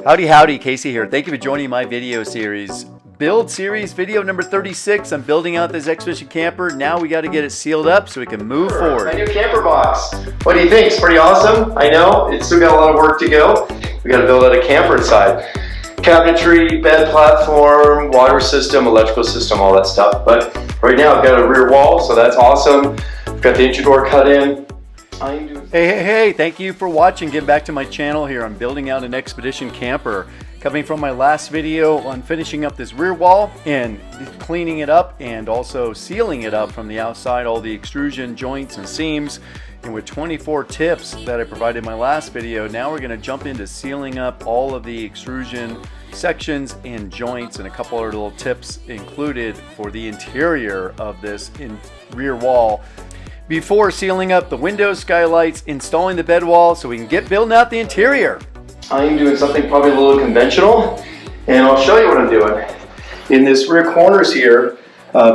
Howdy, howdy, Casey here. Thank you for joining my video series. Build series video number 36. I'm building out this Expedition camper. Now we got to get it sealed up so we can move forward. My new camper box. What do you think? It's pretty awesome. I know, it's still got a lot of work to go. We got to build out a camper inside. Cabinetry, bed platform, water system, electrical system, all that stuff. But right now I've got a rear wall, so that's awesome. I've got the entry door cut in. Hey, thank you for watching. Get back to my channel here. I'm building out an Expedition camper. Coming from my last video on finishing up this rear wall and cleaning it up and also sealing it up from the outside, all the extrusion joints and seams. And with 24 tips that I provided in my last video, now we're going to jump into sealing up all of the extrusion sections and joints, and a couple other little tips included for the interior of this rear wall. Before sealing up the windows, skylights, installing the bed wall so we can get building out the interior. I'm doing something probably a little conventional, and I'll show you what I'm doing. In this rear corners here,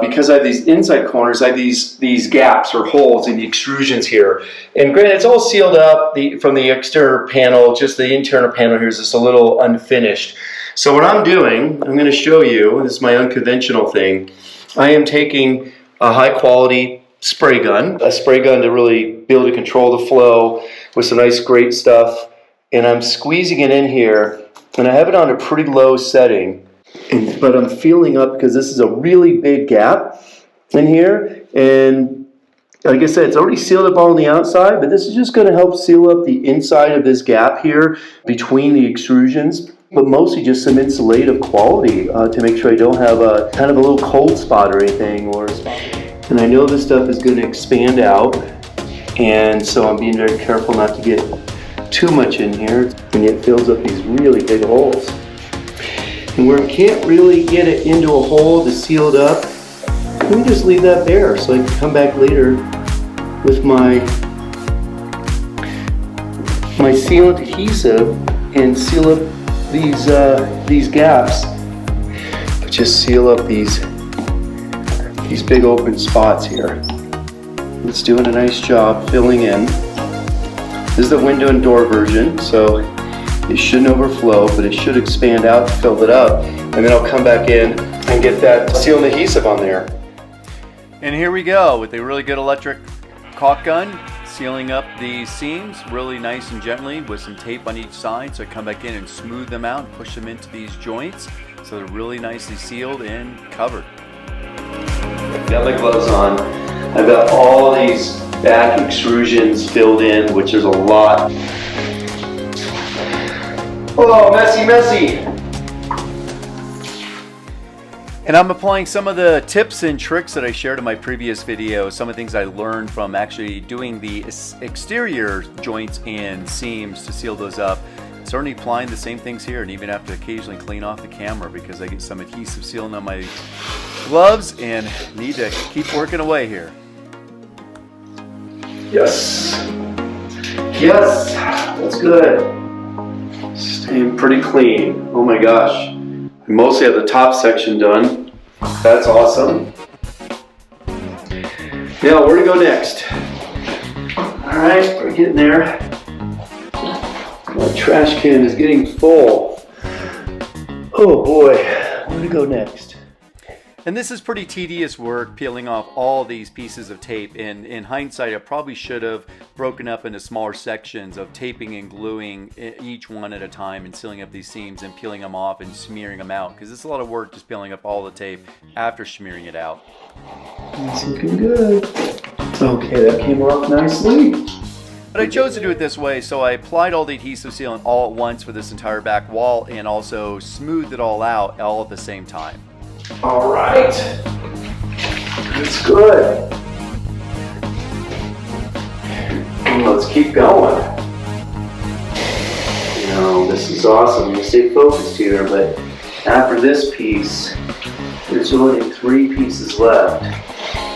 because I have these inside corners, I have these gaps or holes in the extrusions here. And granted, it's all sealed up from the exterior panel, just the internal panel here is just a little unfinished. So what I'm doing, I'm going to show you, this is my unconventional thing, I am taking a high quality spray gun, to really be able to control the flow with some nice great stuff, and I'm squeezing it in here, and I have it on a pretty low setting, but I'm feeling up because this is a really big gap in here, and like I said, it's already sealed up on the outside, but this is just going to help seal up the inside of this gap here between the extrusions, but mostly just some insulative quality to make sure I don't have a kind of a little cold spot or anything, and I know this stuff is going to expand out, and so I'm being very careful not to get too much in here, and yet fills up these really big holes. And where I can't really get it into a hole to seal it up, let me just leave that there so I can come back later with my sealant adhesive and seal up these gaps, but just seal up these big open spots here. It's doing a nice job filling in. This is the window and door version, so it shouldn't overflow, but it should expand out to fill it up. And then I'll come back in and get that sealant adhesive on there. And here we go with a really good electric caulk gun, sealing up the seams really nice and gently with some tape on each side. So I come back in and smooth them out and push them into these joints so they're really nicely sealed and covered. I've got my gloves on. I've got all these back extrusions filled in, which there's a lot. Oh, messy. And I'm applying some of the tips and tricks that I shared in my previous video, some of the things I learned from actually doing the exterior joints and seams to seal those up. Certainly applying the same things here, and even have to occasionally clean off the camera because I get some adhesive sealing on my gloves and need to keep working away here. Yes, that's good. Staying pretty clean. Oh my gosh. I mostly have the top section done. That's awesome. Now, where to go next? All right, we're getting there. My trash can is getting full. Oh boy, where to go next? And this is pretty tedious work, peeling off all these pieces of tape. And in hindsight, I probably should have broken up into smaller sections of taping and gluing each one at a time and sealing up these seams and peeling them off and smearing them out, because it's a lot of work just peeling up all the tape after smearing it out. It's looking good. Okay, that came off nicely. But I chose to do it this way, so I applied all the adhesive sealant all at once for this entire back wall and also smoothed it all out all at the same time. All right, that's good. Let's keep going. You know, this is awesome. You stay focused here, but after this piece, there's only 3 pieces left.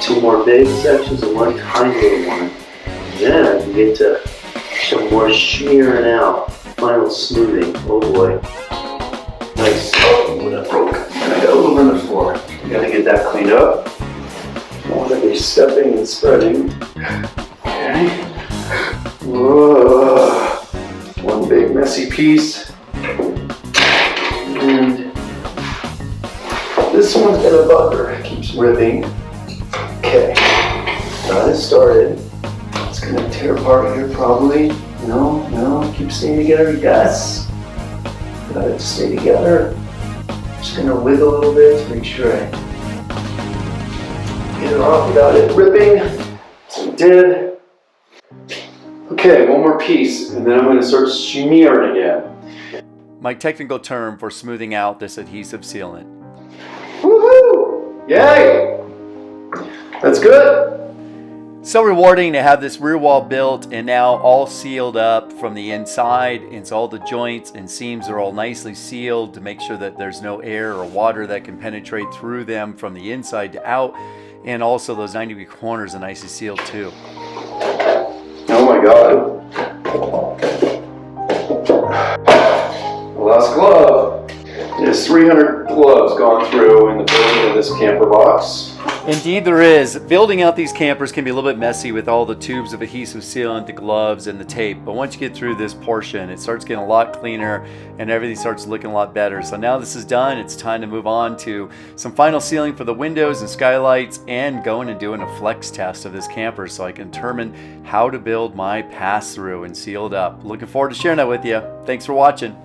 2 more big sections and 1 tiny little one. And then I can get to some more smearing out, final smoothing. Oh boy. Nice. Oh, that broke. And I got a little on the floor. I gotta get that cleaned up. I want to be stepping and spreading. Okay. Whoa. One big messy piece. this one's gonna bugger. It keeps ripping. Okay, got it started. It's gonna tear apart here probably. No, keep staying together, yes. Got it to stay together. Just gonna wiggle a little bit to make sure I get it off without it ripping. So it did. Okay, one more piece, and then I'm gonna start smearing again. My technical term for smoothing out this adhesive sealant. Woohoo! Yay! That's good. So rewarding to have this rear wall built and now all sealed up from the inside. And so all the joints and seams are all nicely sealed to make sure that there's no air or water that can penetrate through them from the inside to out. And also those 90-degree corners are nicely sealed too. Oh my God. The last glove. There's 300 gloves gone through in the building of this camper box. Indeed there is. Building out these campers can be a little bit messy with all the tubes of adhesive sealant, the gloves, and the tape. But once you get through this portion, it starts getting a lot cleaner and everything starts looking a lot better. So now this is done, it's time to move on to some final sealing for the windows and skylights and going and doing a flex test of this camper so I can determine how to build my pass-through and seal it up. Looking forward to sharing that with you. Thanks for watching.